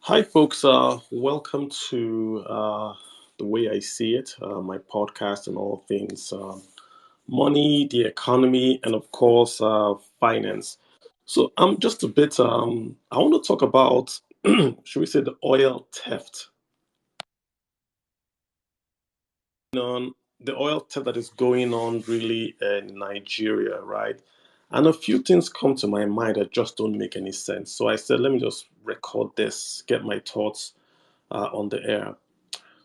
Hi, folks. Welcome to The Way I See It, my podcast on all things money, the economy, and of course, finance. So, I'm just a bit, I want to talk about, should we say, the oil theft. On the oil theft that is going on really in Nigeria, right? And a few things come to my mind that just don't make any sense. So, I said, let me just record this, get my thoughts on the air.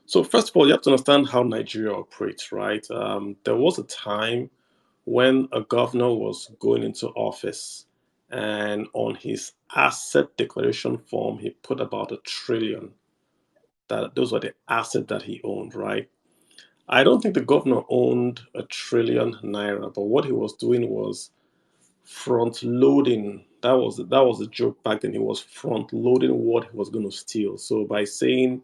So first of all, you have to understand how Nigeria operates, right? There was a time when a governor was going into office, and on his asset declaration form, he put about 1 trillion. That those were the assets that he owned, right? I don't think the governor owned 1 trillion naira, but what he was doing was front loading. That was a joke back then. He was front loading what he was going to steal. So by saying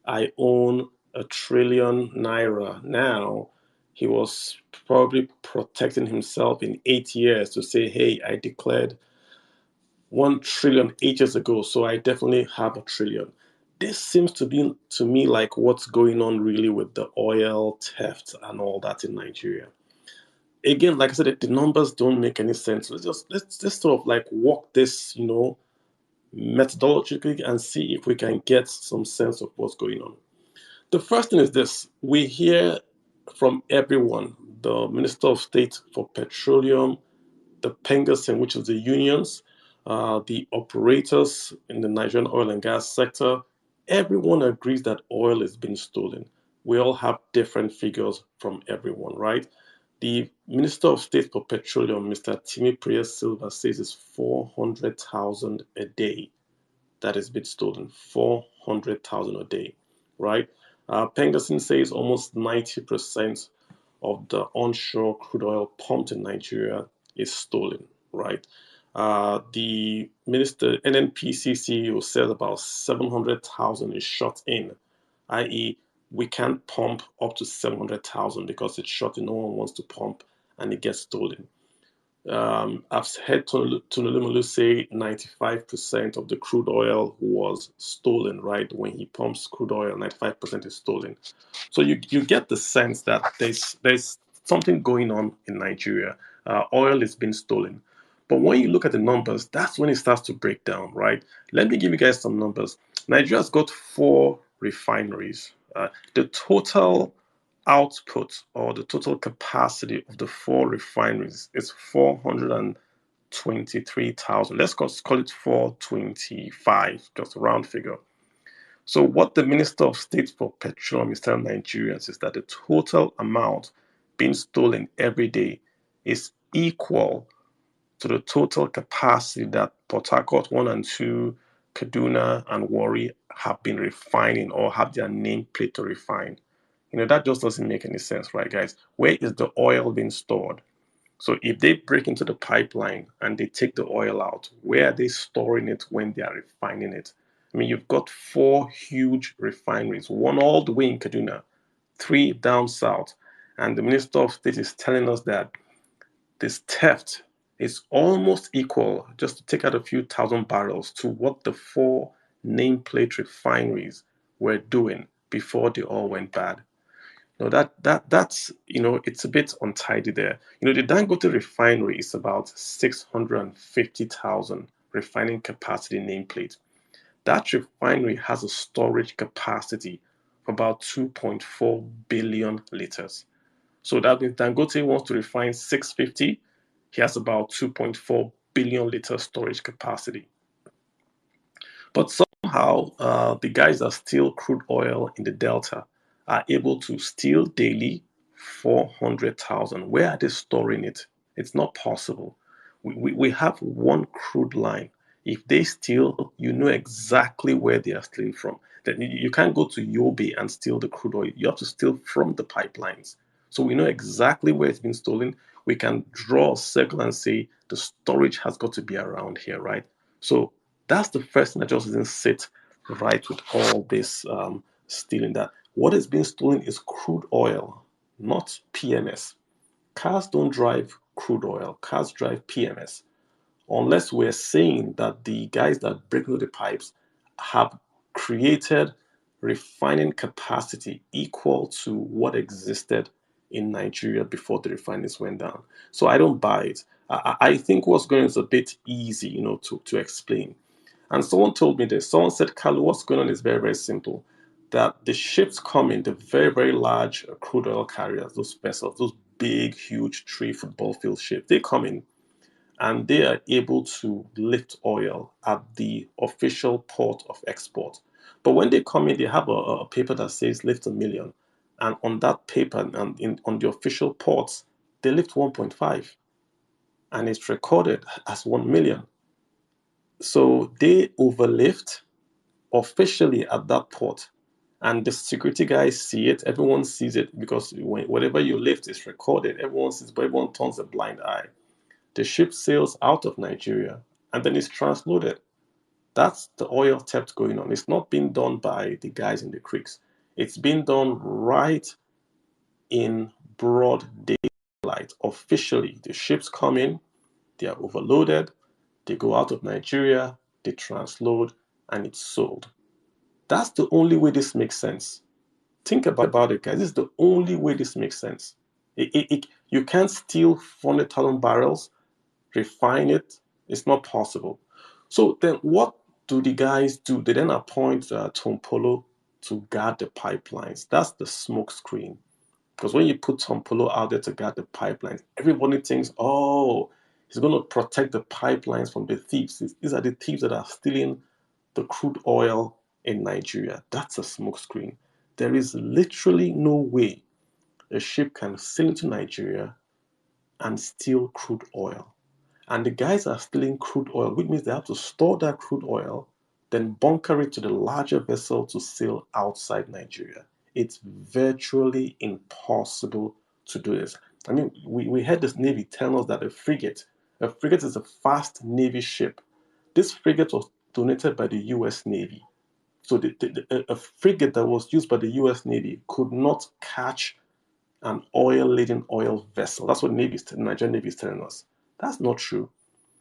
I own 1 trillion naira now, he was probably protecting himself in 8 years to say, hey, I declared 1 trillion 8 years ago, so I definitely have 1 trillion. This seems to be to me like what's going on really with the oil theft and all that in Nigeria. Again, like I said, the numbers don't make any sense. Let's just sort of like walk this, methodologically and see if we can get some sense of what's going on. The first thing is this: we hear from everyone, the Minister of State for Petroleum, the Pengasin, which is the unions, the operators in the Nigerian oil and gas sector. Everyone agrees that oil is being stolen. We all have different figures from everyone, right? The Minister of State for Petroleum, Mr. Timi Priya Silva, says it's 400,000 a day that has been stolen. 400,000 a day, right? Penderson says almost 90% of the onshore crude oil pumped in Nigeria is stolen, right? The minister, NNPC CEO, says about 700,000 is shut in, i.e., we can't pump up to 700,000 because it's shut in. No one wants to pump and it gets stolen. I've heard Tunulumulu say 95% of the crude oil was stolen, right? When he pumps crude oil, 95% is stolen. So you get the sense that there's something going on in Nigeria. Oil is being stolen. But when you look at the numbers, that's when it starts to break down, right? Let me give you guys some numbers. Nigeria's got 4 refineries. The total output or the total capacity of the 4 refineries is 423,000. Let's call it 425, just a round figure. So, what the Minister of State for Petroleum is telling Nigerians is that the total amount being stolen every day is equal to the total capacity that Port Harcourt 1 and 2, Kaduna, and Warri have been refining or have their nameplate to refine. That just doesn't make any sense, right, guys? Where is the oil being stored? So if they break into the pipeline and they take the oil out, where are they storing it when they are refining it? I mean, you've got 4 huge refineries, one all the way in Kaduna, 3 down south. And the Minister of State is telling us that this theft is almost equal, just to take out a few thousand barrels, to what the 4 nameplate refineries were doing before they all went bad. No, that's it's a bit untidy there. The Dangote refinery is about 650,000 refining capacity nameplate. That refinery has a storage capacity of about 2.4 billion liters. So that means Dangote wants to refine 650. He has about 2.4 billion liter storage capacity. But somehow, the guys that steal crude oil in the Delta are able to steal daily 400,000. Where are they storing it? It's not possible. We have one crude line. If they steal, you know exactly where they are stealing from. Then you can't go to Yobe and steal the crude oil. You have to steal from the pipelines. So we know exactly where it's been stolen. We can draw a circle and say the storage has got to be around here, right? So that's the first thing that just didn't sit right with all this stealing. That what is being stolen is crude oil, not PMS. Cars don't drive crude oil, cars drive PMS. Unless we're saying that the guys that break into the pipes have created refining capacity equal to what existed in Nigeria before the refineries went down. So I don't buy it. I think what's going on is a bit easy, to explain. And someone told me this. Someone said, Carlo, what's going on is very, very simple. That the ships come in, the very, very large crude oil carriers, those vessels, those big, huge 3 football field ships, they come in and they are able to lift oil at the official port of export. But when they come in, they have a paper that says lift 1 million. And on that paper and on the official ports, they lift 1.5 and it's recorded as 1 million. So they overlift officially at that port. And the security guys see it, everyone sees it because whatever you lift is recorded. Everyone sees, but everyone turns a blind eye. The ship sails out of Nigeria and then it's transloaded. That's the oil theft going on. It's not being done by the guys in the creeks. It's being done right in broad daylight. Officially, the ships come in, they are overloaded, they go out of Nigeria, they transload, and it's sold. That's the only way this makes sense. Think about it, guys. This is the only way this makes sense. You can't steal 400,000 barrels, refine it. It's not possible. So then what do the guys do? They then appoint Tom Polo to guard the pipelines. That's the smoke screen. Because when you put Tom Polo out there to guard the pipelines, everybody thinks, oh, he's going to protect the pipelines from the thieves. These are the thieves that are stealing the crude oil in Nigeria. That's a smokescreen. There is literally no way a ship can sail into Nigeria and steal crude oil. And the guys are stealing crude oil, which means they have to store that crude oil, then bunker it to the larger vessel to sail outside Nigeria. It's virtually impossible to do this. I mean, we had this Navy telling us that a frigate is a fast Navy ship. This frigate was donated by the US Navy. So a frigate that was used by the US Navy could not catch an oil-laden oil vessel. That's what the Nigerian Navy is telling us. That's not true.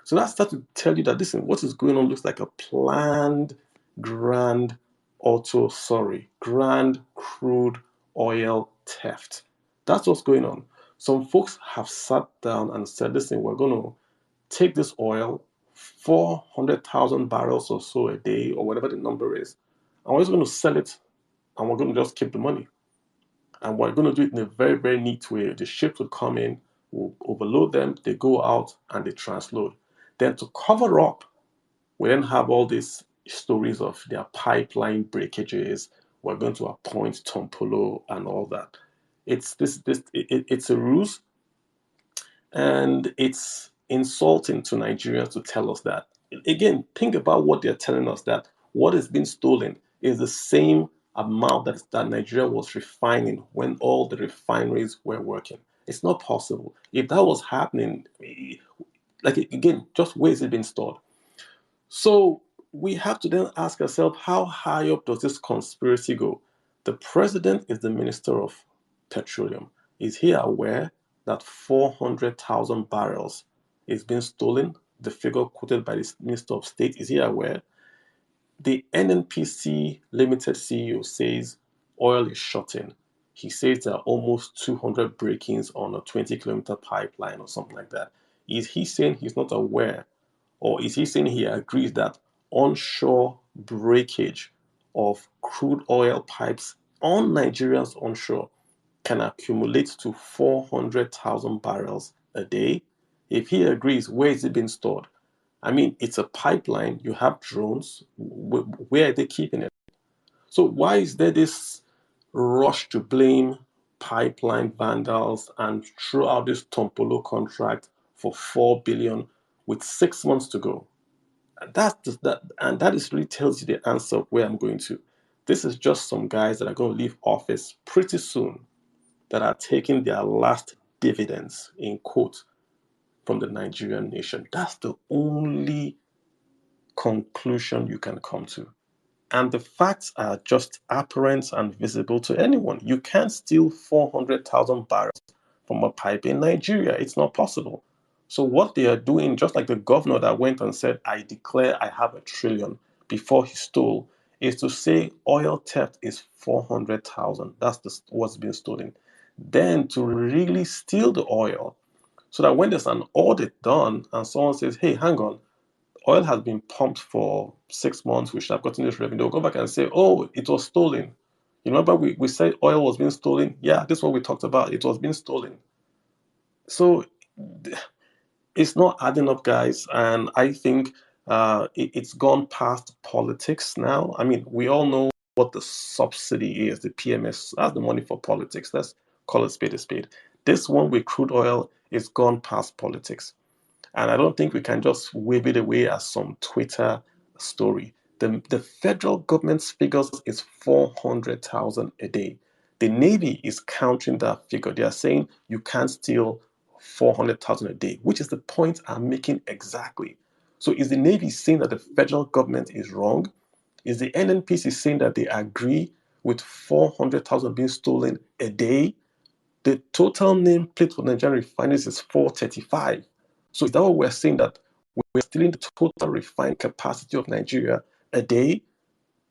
So that's to tell you that, listen, what is going on looks like a planned, grand grand crude oil theft. That's what's going on. Some folks have sat down and said, listen, we're going to take this oil, 400,000 barrels or so a day, or whatever the number is, and we're just going to sell it, and we're going to just keep the money. And we're going to do it in a very, very neat way. The ships will come in, we'll overload them, they go out, and they transload. Then to cover up, we then have all these stories of their pipeline breakages. We're going to appoint Tom Polo and all that. It's a ruse, and it's insulting to Nigerians to tell us that. Again, think about what they're telling us, that what is being stolen is the same amount that Nigeria was refining when all the refineries were working. It's not possible. If that was happening, like again, just where is it being stored? So we have to then ask ourselves, how high up does this conspiracy go? The president is the minister of petroleum. Is he aware that 400,000 barrels is being stolen? The figure quoted by the minister of state, is he aware? The NNPC Limited CEO says oil is shorting. He says there are almost 200 break-ins on a 20-kilometer pipeline or something like that. Is he saying he's not aware, or is he saying he agrees that onshore breakage of crude oil pipes on Nigeria's onshore can accumulate to 400,000 barrels a day? If he agrees, where is it being stored? I mean, it's a pipeline. You have drones. Where are they keeping it? So why is there this rush to blame pipeline vandals and throw out this Tompolo contract for 4 billion with 6 months to go? And that is really tells you the answer of where I'm going to. This is just some guys that are going to leave office pretty soon, that are taking their last dividends, in quote, from the Nigerian nation. That's the only conclusion you can come to. And the facts are just apparent and visible to anyone. You can't steal 400,000 barrels from a pipe in Nigeria. It's not possible. So what they are doing, just like the governor that went and said, I declare I have 1 trillion before he stole, is to say oil theft is 400,000. That's what's been stolen. Then to really steal the oil, so that when there's an audit done and someone says, hey, hang on, oil has been pumped for 6 months, we should have gotten this revenue, they'll go back and say, oh, it was stolen. You remember we said oil was being stolen? Yeah, this is what we talked about. It was being stolen. So it's not adding up, guys. And I think it's gone past politics now. I mean, we all know what the subsidy is, the PMS. That's the money for politics. Let's call it spade a spade. This one with crude oil is gone past politics. And I don't think we can just wave it away as some Twitter story. The federal government's figures is 400,000 a day. The Navy is countering that figure. They are saying you can't steal 400,000 a day, which is the point I'm making exactly. So is the Navy saying that the federal government is wrong? Is the NNPC saying that they agree with 400,000 being stolen a day? The total nameplate for Nigerian refineries is 435. So is that what we're saying, that we're stealing the total refined capacity of Nigeria a day,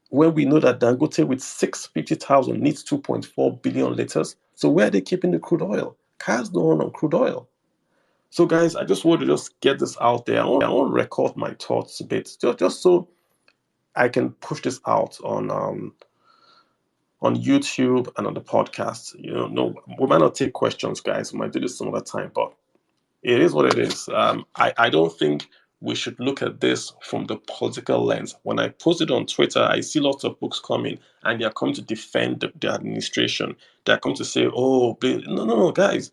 when we know that Dangote with 650,000 needs 2.4 billion liters? So where are they keeping the crude oil? Cars don't run on crude oil. So guys, I just want to just get this out there. I want to record my thoughts a bit, just so I can push this out on YouTube and on the podcast. No, we might not take questions, guys. We might do this some other time, but it is what it is. I don't think we should look at this from the political lens. When I post it on Twitter, I see lots of books coming, and they're coming to defend the administration. They're coming to say, oh, no, guys.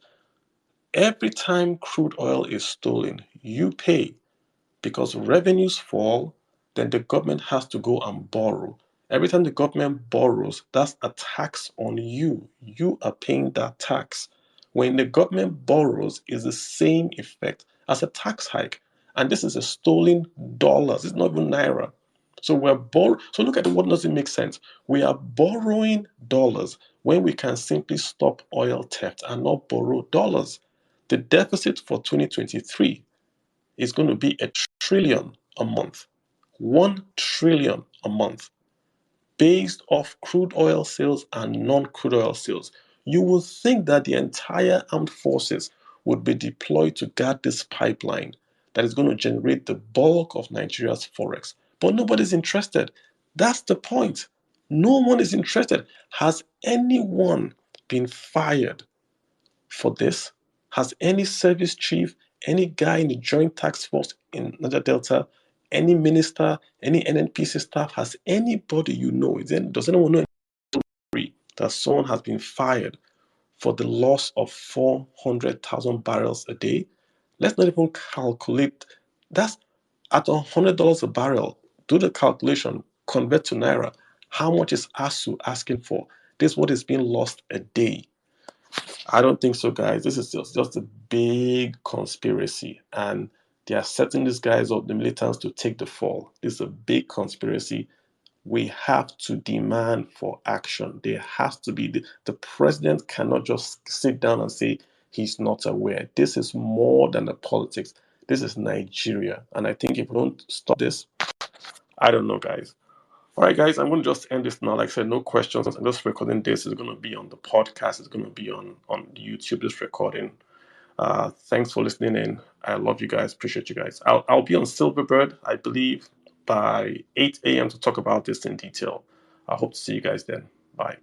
Every time crude oil is stolen, you pay. Because revenues fall, then the government has to go and borrow. Every time the government borrows, that's a tax on you. You are paying that tax. When the government borrows, it's the same effect as a tax hike. And this is a stolen dollars. It's not even naira. So So look at what doesn't make sense. We are borrowing dollars when we can simply stop oil theft and not borrow dollars. The deficit for 2023 is going to be a trillion a month. 1 trillion a month, based off crude oil sales and non-crude oil sales. You would think that the entire armed forces would be deployed to guard this pipeline that is going to generate the bulk of Nigeria's forex. But nobody's interested. That's the point. No one is interested. Has anyone been fired for this? Has any service chief, any guy in the Joint Task Force in Niger Delta, any minister, any NNPC staff, has anybody does anyone know that someone has been fired for the loss of 400,000 barrels a day? Let's not even calculate. That's at $100 a barrel. Do the calculation, convert to Naira. How much is ASU asking for? This is what is being lost a day. I don't think so, guys. This is just a big conspiracy, and they are setting these guys up, the militants, to take the fall. This is a big conspiracy. We have to demand for action. There has to be the president cannot just sit down and say he's not aware. This is more than the politics. This is Nigeria, and I think if we don't stop this, I don't know, guys. All right, guys, I'm going to just end this now. Like I said, no questions. I'm just recording this. It's going to be on the podcast. It's going to be on YouTube, this recording. Thanks for listening in. I love you guys. Appreciate you guys. I'll be on Silverbird, I believe, by 8 a.m. to talk about this in detail. I hope to see you guys then. Bye.